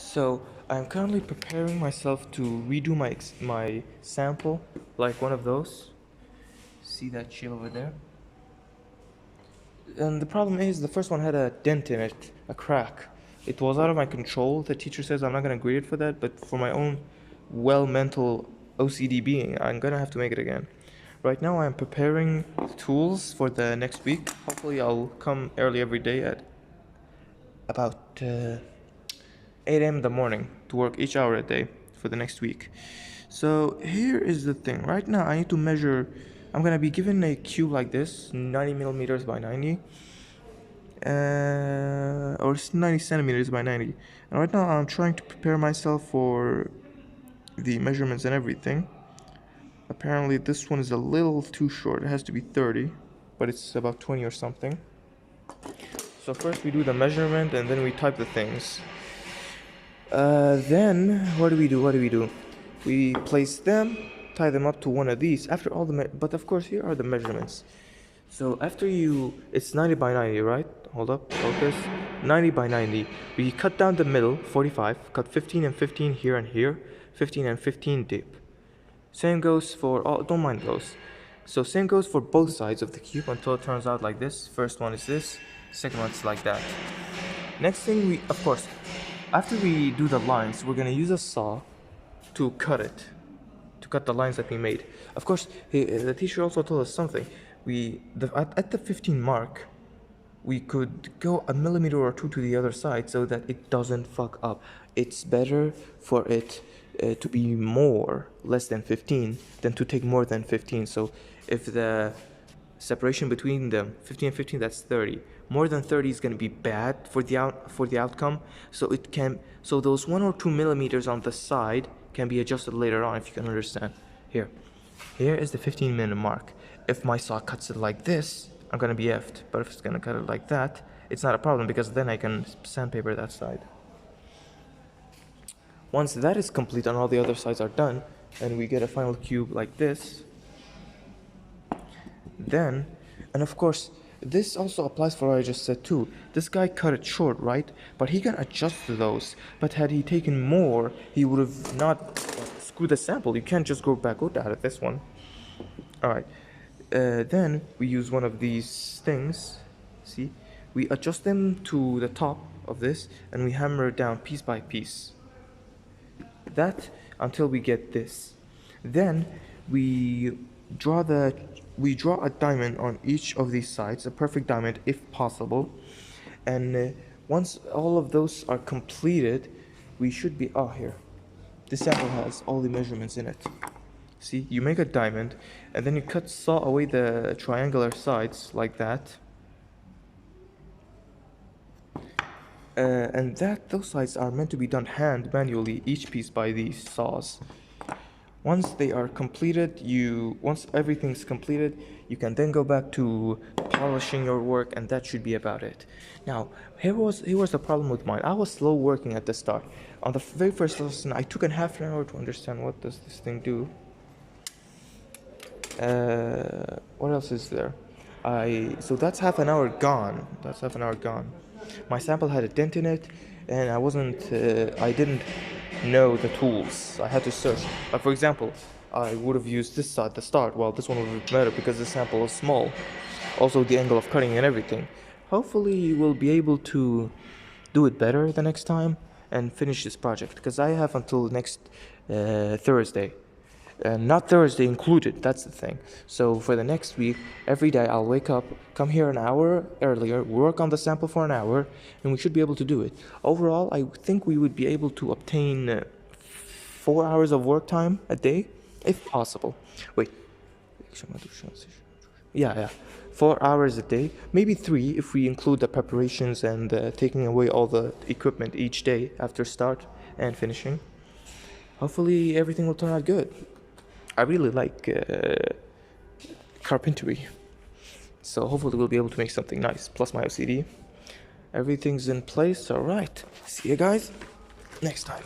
So I'm currently preparing myself to redo my sample, like one of those. See that shell over there? And the problem is the first one had a dent in it, a crack. It was out of my control. The teacher says I'm not gonna grade it for that, but for my own mental OCD being, I'm gonna have to make it again. Right now I'm preparing tools for the next week. Hopefully I'll come early every day at about 8 a.m. in the morning to work each hour a day for the next week. So here is the thing. Right now I need to measure. I'm gonna be given a cube like this, 90 millimeters by 90, or 90 centimeters by 90. And right now I'm trying to prepare myself for the measurements and everything. Apparently this one is a little too short. It has to be 30, but it's about 20 or something. So first we do the measurement and then we type the things. Then what do we do? We place them, tie them up to one of these. After all but of course here are the measurements. So it's 90 by 90, right? Hold up, focus. 90 by 90. We cut down the middle, 45. Cut 15 and 15 here and here. 15 and 15 deep. Same goes for all. Don't mind those. So same goes for both sides of the cube until it turns out like this. First one is this. Second one's like that. Next thing of course, after we do the lines, we're gonna use a saw to cut the lines that we made. Of course, the teacher also told us something. At the 15 mark, we could go a millimeter or two to the other side so that it doesn't fuck up. It's better for it to be less than 15 than to take more than 15. So if the separation between them 15 and 15, that's 30. More than 30 is going to be bad for the outcome. So those 1 or 2 millimeters on the side can be adjusted later on, if you can understand. Here is the 15-minute mark. If my saw cuts it like this, I'm gonna be effed. But if it's gonna cut it like that, it's not a problem because then I can sandpaper that side. Once that is complete and all the other sides are done, and we get a final cube like this, then, and of course, this also applies for what I just said too. This guy cut it short, right? But he can adjust those. But had he taken more, he would have not screwed the sample. You can't just go out of this one. Alright. Then we use one of these things. See? We adjust them to the top of this and we hammer it down piece by piece. That until we get this. Then we draw a diamond on each of these sides, a perfect diamond if possible. And once all of those are completed, we should be here. This sample has all the measurements in it. See, you make a diamond and then you saw away the triangular sides like that. And those sides are meant to be done manually, each piece by these saws. Once they are completed, once everything's completed, you can then go back to polishing your work, and that should be about it. Now, here was the problem with mine. I was slow working at the start. On the very first lesson, I took half an hour to understand what does this thing do. What else is there? So that's half an hour gone. My sample had a dent in it, and I didn't know the tools. I had to search. Like for example, I would have used this side at the start. Well, this one would have been better because the sample was small. Also, the angle of cutting and everything. Hopefully, you will be able to do it better the next time and finish this project because I have until next Thursday. Not Thursday included, that's the thing. So for the next week, every day I'll wake up, come here an hour earlier, work on the sample for an hour, and we should be able to do it. Overall, I think we would be able to obtain 4 hours of work time a day, if possible. Wait. Yeah. 4 hours a day, maybe 3 if we include the preparations and taking away all the equipment each day after start and finishing. Hopefully everything will turn out good. I really like carpentry, so hopefully we'll be able to make something nice. Plus my OCD, everything's in place. All right, see you guys next time.